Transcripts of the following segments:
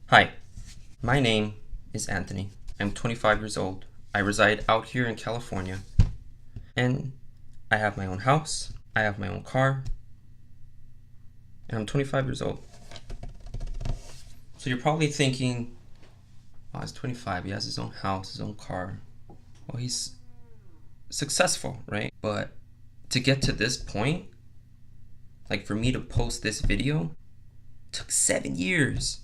Hi, my name is Anthony. I'm 25 years old. I reside out here in California, and I have my own house, I have my own car, and I'm 25 years old. So you're probably thinking, oh, he's 25, he has his own house, his own car. Well, he's successful, right? But to get to this point, like for me to post this video, took 7 years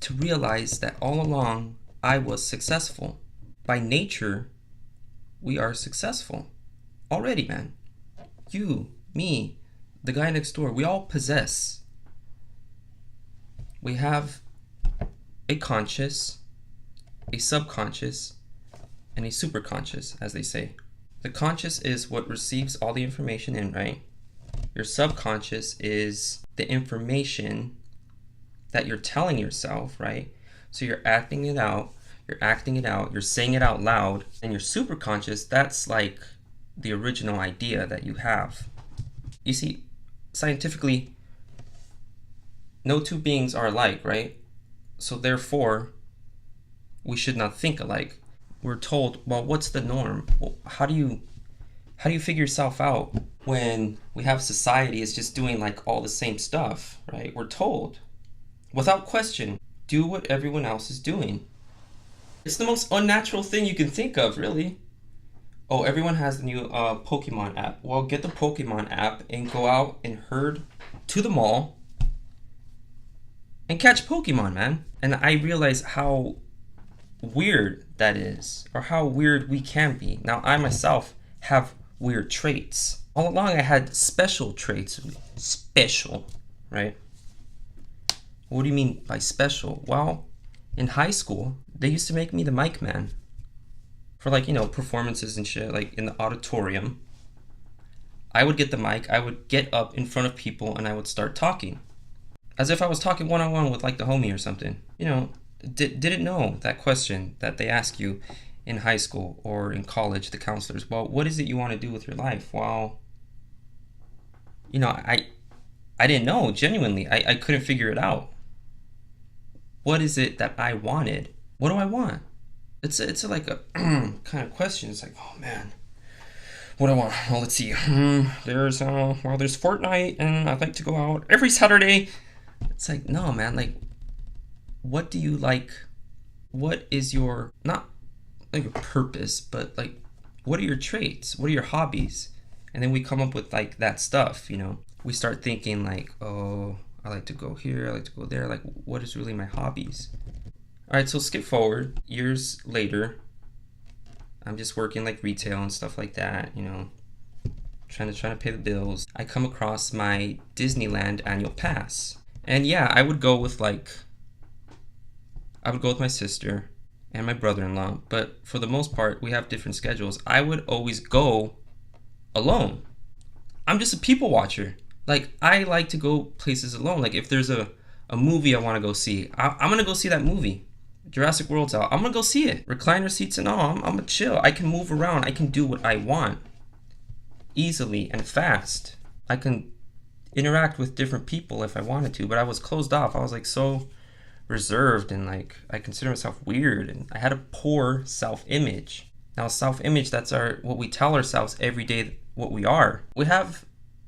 to realize that all along I was successful. By nature, we are successful already, man. You, me, the guy next door, we all possess. We have a conscious, a subconscious, and a superconscious, as they say. The conscious is what receives all the information in, right? Your subconscious is the information that you're telling yourself, right? So you're acting it out, you're saying it out loud, and your superconscious, that's like the original idea that you have. You see, scientifically, no two beings are alike, right? So therefore, we should not think alike. We're told, well, what's the norm? Well, how do you figure yourself out when we have society is just doing like all the same stuff, right? We're told, without question, do what everyone else is doing. It's the most unnatural thing you can think of, really. Oh, everyone has the new Pokemon app. Well, get the Pokemon app and go out and herd to the mall and catch Pokemon, man. And I realize how weird that is, or how weird we can be. Now, I myself have weird traits. All along, I had special traits. Special, right? What do you mean by special? Well, in high school, they used to make me the mic man for like, performances and shit, like in the auditorium. I would get the mic, I would get up in front of people, and I would start talking. As if I was talking one-on-one with like the homie or something. Didn't know that question that they ask you in high school or in college, the counselors. Well, what is it you want to do with your life? Well, I didn't know, genuinely. I couldn't figure it out. What is it that I wanted? What do I want? It's like a kind of question. It's like, oh man, what do I want? Well, let's see. There's Fortnite, and I'd like to go out every Saturday. It's like, no, man. Like, what do you like? What is your, not like a purpose, but like, what are your traits? What are your hobbies? And then we come up with like that stuff. We start thinking like, oh, I like to go here, I like to go there. Like, what is really my hobbies? All right, so skip forward years later. I'm just working like retail and stuff like that, trying to pay the bills. I come across my Disneyland annual pass. And yeah, I would go with my sister and my brother-in-law, but for the most part, we have different schedules. I would always go alone. I'm just a people watcher. Like, I like to go places alone. Like, if there's a movie I want to go see, I'm going to go see that movie. Jurassic World's out. I'm going to go see it. Recliner seats and all. I'm going to chill. I can move around. I can do what I want easily and fast. I can interact with different people if I wanted to, but I was closed off. I was like so reserved, and like I consider myself weird, and I had a poor self-image. Now, self-image, that's what we tell ourselves every day what we are. We have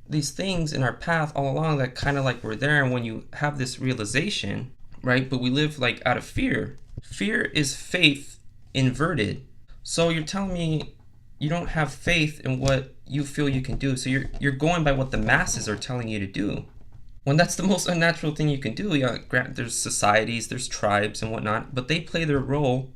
these things in our path all along that kind of like we're there, and when you have this realization, right? But we live like out of fear. Fear is faith inverted. So you're telling me you don't have faith in what you feel you can do. So you're going by what the masses are telling you to do. When that's the most unnatural thing you can do. Yeah, there's societies, there's tribes and whatnot, but they play their role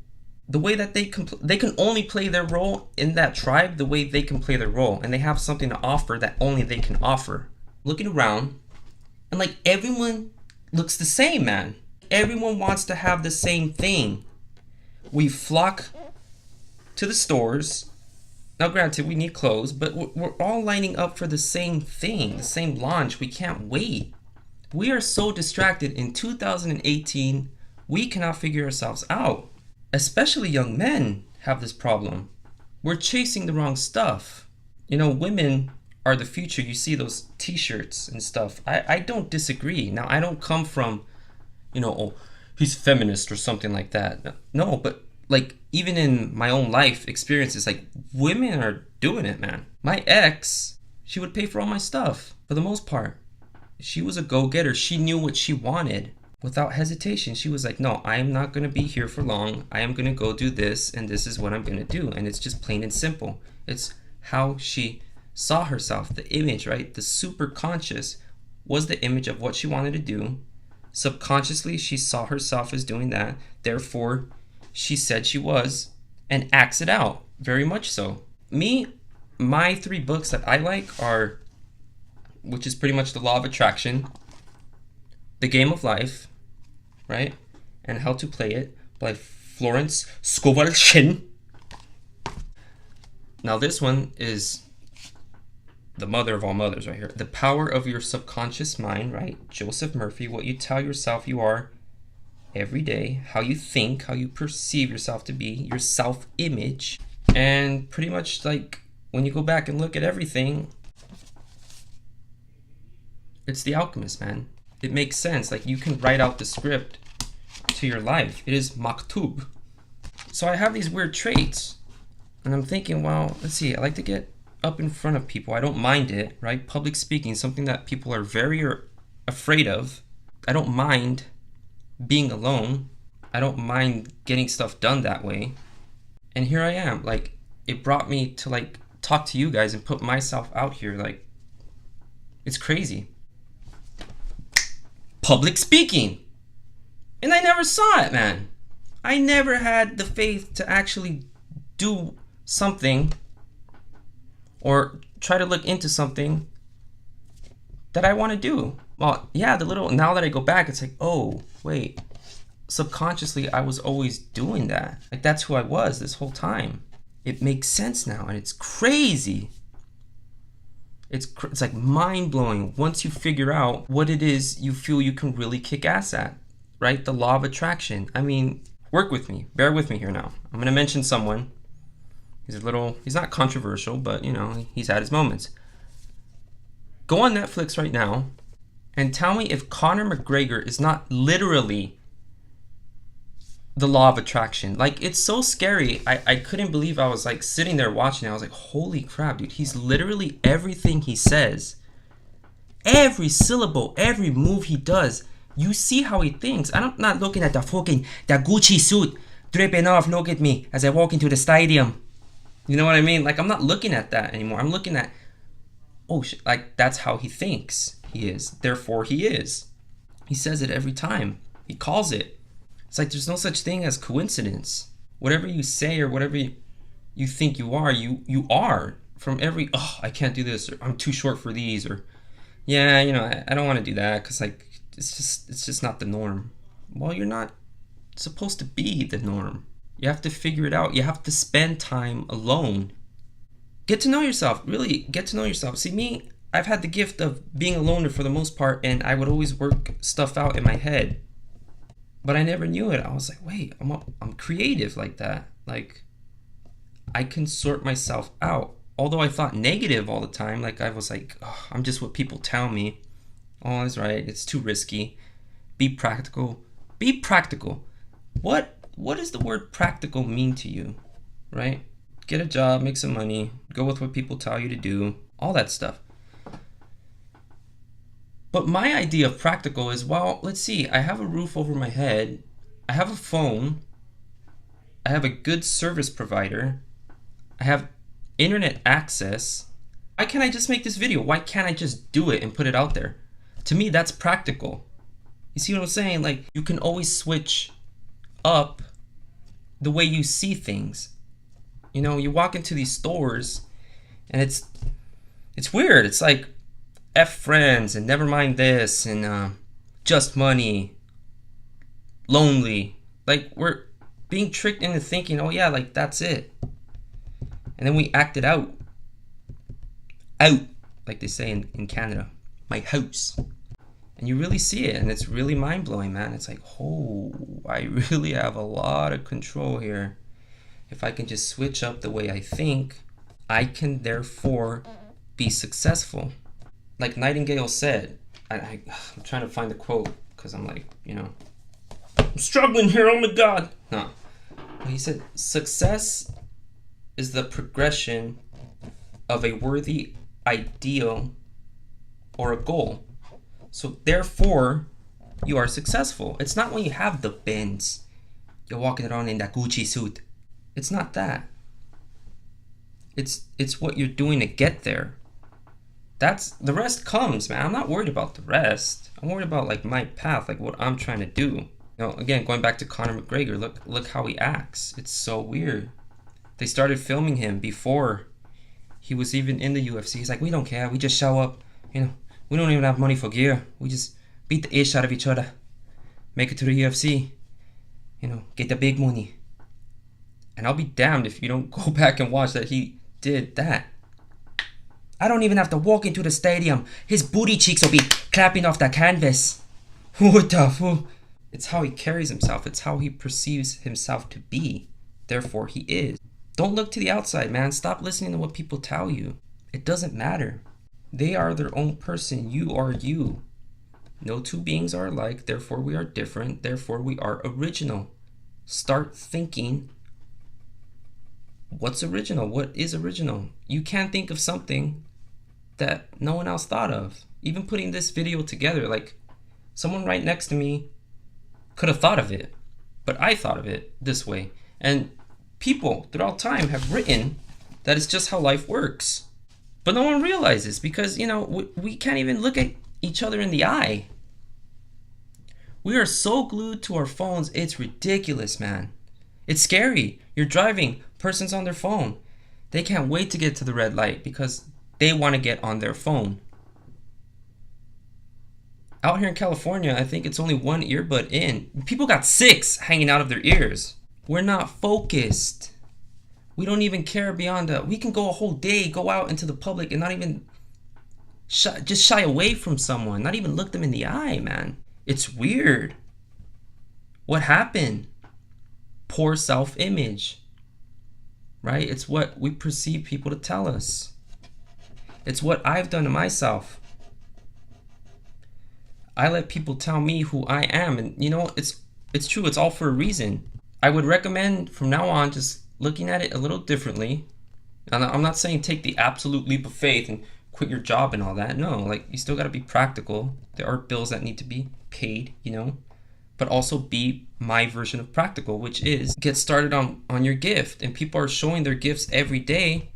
the way that they can only play their role in that tribe the way they can play their role, and they have something to offer that only they can offer. Looking around, and like everyone looks the same, man. Everyone wants to have the same thing. We flock to the stores. Now, granted, we need clothes, but we're all lining up for the same thing, the same launch. We can't wait. We are so distracted in 2018, we cannot figure ourselves out. Especially young men have this problem. We're chasing the wrong stuff. Women are the future. You see those t-shirts and stuff. I don't disagree. Now, I don't come from, he's feminist or something like that. No, but like even in my own life experiences, like women are doing it, man. My ex, she would pay for all my stuff for the most part. She was a go-getter. She knew what she wanted without hesitation. She was like, no, I am not going to be here for long. I am going to go do this, and this is what I'm going to do. And it's just plain and simple. It's how she saw herself, the image, right? The super conscious was the image of what she wanted to do. Subconsciously, she saw herself as doing that. Therefore, she said she was and acts it out, very much so. Me, my 3 books that I like are, which is pretty much The Law of Attraction, The Game of Life, right? And How to Play It by Florence Scovel. Now this one is the mother of all mothers right here. The Power of Your Subconscious Mind, right? Joseph Murphy, what you tell yourself you are every day, how you think, how you perceive yourself to be, your self-image. And pretty much like when you go back and look at everything, it's The Alchemist, man. It makes sense. Like you can write out the script to your life. It is maktub. So I have these weird traits and I'm thinking, well, let's see, I like to get up in front of people. I don't mind it, right? Public speaking, something that people are very afraid of. I don't mind being alone. I don't mind getting stuff done that way. And here I am. Like it brought me to like talk to you guys and put myself out here. Like it's crazy. Public speaking. And I never saw it, man. I never had the faith to actually do something or try to look into something that I want to do. Well, yeah, now that I go back, it's like, oh, wait, subconsciously I was always doing that. Like that's who I was this whole time. It makes sense now and it's crazy. It's like mind-blowing once you figure out what it is you feel you can really kick ass at, right? The law of attraction. I mean, work with me. Bear with me here now. I'm going to mention someone. He's not controversial, but, you know, he's had his moments. Go on Netflix right now and tell me if Conor McGregor is not literally the law of attraction. Like, it's so scary. I couldn't believe I was, like, sitting there watching it. I was like, holy crap, dude. He's literally everything he says. Every syllable, every move he does. You see how he thinks. I'm not looking at the Gucci suit dripping off. Look at me as I walk into the stadium. You know what I mean? Like, I'm not looking at that anymore. I'm looking at, oh, shit, like, that's how he thinks he is. Therefore, he is. He says it every time. He calls it. It's like there's no such thing as coincidence. Whatever you say or whatever you think you are, you are. From every, oh, I can't do this, or I'm too short for these, or, yeah, you know, I don't want to do that because, like, it's just not the norm. Well, you're not supposed to be the norm. You have to figure it out. You have to spend time alone. Get to know yourself. Really, get to know yourself. See, me, I've had the gift of being a loner for the most part, and I would always work stuff out in my head. But I never knew it. I was like, wait, I'm creative like that. Like, I can sort myself out. Although I thought negative all the time. Like, I was like, oh, I'm just what people tell me. Oh, that's right. It's too risky. Be practical. Be practical. What does the word practical mean to you? Right? Get a job, make some money, go with what people tell you to do. All that stuff. But my idea of practical is, well, let's see, I have a roof over my head, I have a phone, I have a good service provider, I have internet access. Why can't I just make this video? Why can't I just do it and put it out there? To me, that's practical. You see what I'm saying? Like, you can always switch up the way you see things. You know, you walk into these stores and it's weird. It's like, F friends and never mind this and just money, lonely. Like, we're being tricked into thinking, oh yeah, like that's it. And then we act it out, like they say in Canada, my house. And you really see it, and it's really mind-blowing, man. It's like, oh, I really have a lot of control here. If I can just switch up the way I think, I can therefore be successful. Like Nightingale said, I'm trying to find the quote because I'm like, you know, I'm struggling here, oh my God. No. He said, success is the progression of a worthy ideal or a goal. So therefore, you are successful. It's not when you have the Benz, you're walking around in that Gucci suit. It's not that. It's what you're doing to get there. That's the rest comes, man. I'm not worried about the rest. I'm worried about like my path, like what I'm trying to do. You know, again, going back to Conor McGregor, look how he acts. It's so weird. They started filming him before he was even in the UFC. He's like, we don't care. We just show up. You know, we don't even have money for gear. We just beat the ish out of each other. Make it to the UFC. You know, get the big money. And I'll be damned if you don't go back and watch that he did that. I don't even have to walk into the stadium. His booty cheeks will be clapping off the canvas. What the fuck? It's how he carries himself. It's how he perceives himself to be. Therefore, he is. Don't look to the outside, man. Stop listening to what people tell you. It doesn't matter. They are their own person. You are you. No two beings are alike. Therefore, we are different. Therefore, we are original. Start thinking. What's original? What is original? You can't think of something that no one else thought of. Even putting this video together, like someone right next to me could have thought of it, but I thought of it this way. And people throughout time have written that it's just how life works. But no one realizes because, you know, we can't even look at each other in the eye. We are so glued to our phones, it's ridiculous, man. It's scary. You're driving, person's on their phone. They can't wait to get to the red light because they want to get on their phone. Out here in California, I think it's only one earbud in. People got 6 hanging out of their ears. We're not focused. We don't even care beyond that. We can go a whole day, go out into the public and not even just shy away from someone, not even look them in the eye, man. It's weird. What happened? Poor self-image, right? It's what we perceive people to tell us. It's what I've done to myself. I let people tell me who I am, and you know, it's true. It's all for a reason. I would recommend from now on just looking at it a little differently. And I'm not saying take the absolute leap of faith and quit your job and all that. No, like you still got to be practical. There are bills that need to be paid, you know, but also be my version of practical, which is get started on your gift. And people are showing their gifts every day,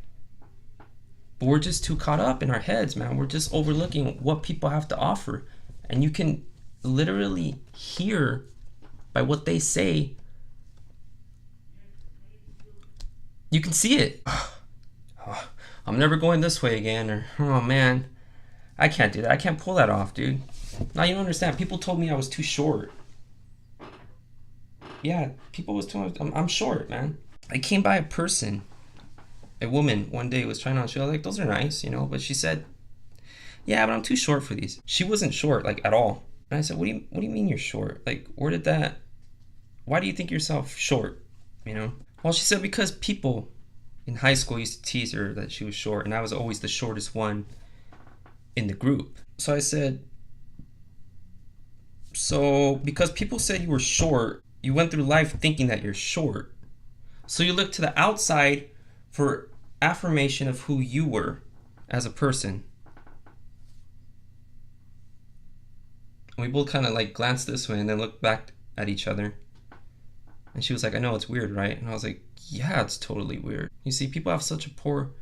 but we're just too caught up in our heads, man. We're just overlooking what people have to offer. And you can literally hear by what they say. You can see it. Oh, I'm never going this way again. Or, oh man, I can't do that. I can't pull that off, dude. Now you don't understand. People told me I was too short. Yeah, people was telling me I'm short, man. I came by a person, a woman one day was trying on. She was like, those are nice, you know. But she said, yeah, but I'm too short for these. She wasn't short, like, at all. And I said, what do you mean you're short? Like, why do you think yourself short, you know? Well, she said because people in high school used to tease her that she was short, and I was always the shortest one in the group. So I said, so because people said you were short, you went through life thinking that you're short. So you look to the outside for affirmation of who you were as a person. We both kind of like glanced this way and then looked back at each other. And she was like, I know it's weird, right? And I was like, yeah, it's totally weird. You see, people have such a poor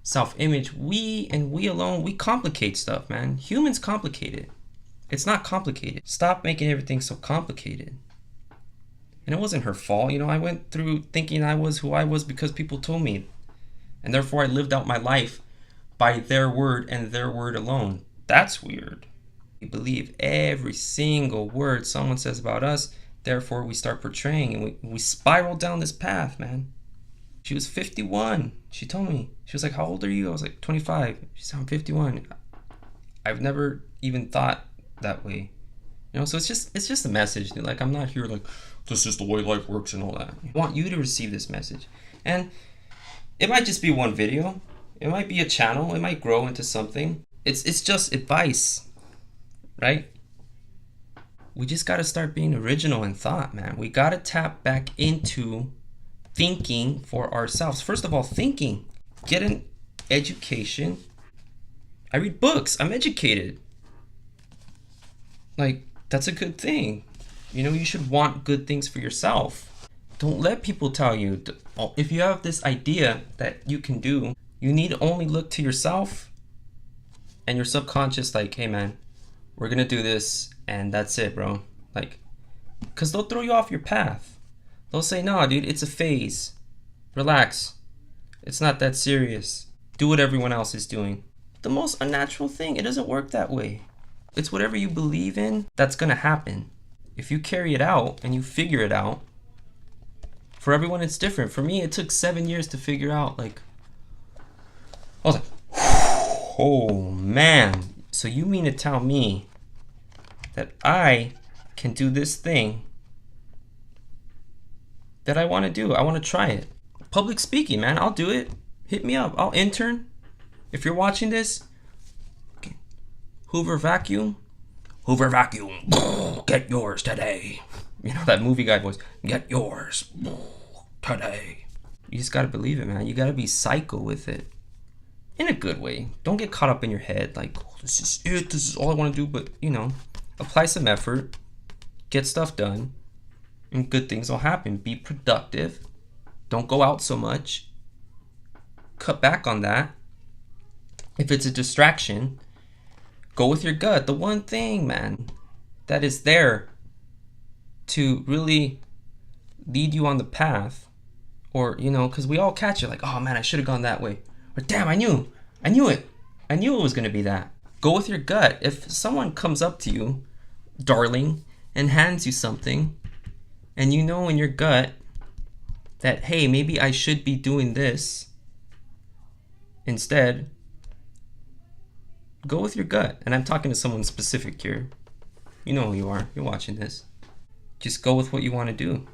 self-image. We alone, we complicate stuff, man. Humans complicate it. It's not complicated. Stop making everything so complicated. And it wasn't her fault. You know, I went through thinking I was who I was because people told me. And therefore I lived out my life by their word and their word alone. That's weird. We believe every single word someone says about us. Therefore, we start portraying and we spiral down this path, man. She was 51. She told me. She was like, how old are you? I was like, 25. She said, I'm 51. I've never even thought that way. You know, so it's just a message. Like, I'm not here like, this is the way life works and all that. I want you to receive this message. And it might just be one video. It might be a channel. It might grow into something. It's just advice, right? we just got to start being original in thought, man. We got to tap back into thinking for ourselves. First of all, thinking. Get an education. I read books. I'm educated. Like, that's a good thing. You know, you should want good things for yourself. Don't let people tell you. If you have this idea that you can do, you need to only look to yourself and your subconscious, like, hey, man, we're going to do this, and that's it, bro. Like, because they'll throw you off your path. They'll say, no, dude, it's a phase. Relax. It's not that serious. Do what everyone else is doing. The most unnatural thing. It doesn't work that way. It's whatever you believe in, that's going to happen. If you carry it out and you figure it out, for everyone it's different. For me, it took 7 years to figure out, like, I was like, oh man. So you mean to tell me that I can do this thing that I want to do? I want to try it. Public speaking, man, I'll do it. Hit me up. I'll intern. If you're watching this, Hoover vacuum. Hoover vacuum. Get yours today. You know that movie guy voice. Get yours today. You just gotta believe it, man. You gotta be psycho with it. In a good way. Don't get caught up in your head like, oh, this is it. This is all I want to do. But, you know, apply some effort. Get stuff done. And good things will happen. Be productive. Don't go out so much. Cut back on that. If it's a distraction, go with your gut. The one thing, man, that is there to really lead you on the path. Or, you know, because we all catch it like, oh man, I should have gone that way. Or damn, I knew it. I knew it was going to be that. Go with your gut. If someone comes up to you, darling, and hands you something, and you know in your gut that, hey, maybe I should be doing this instead, go with your gut. And I'm talking to someone specific here. You know who you are. You're watching this. Just go with what you want to do.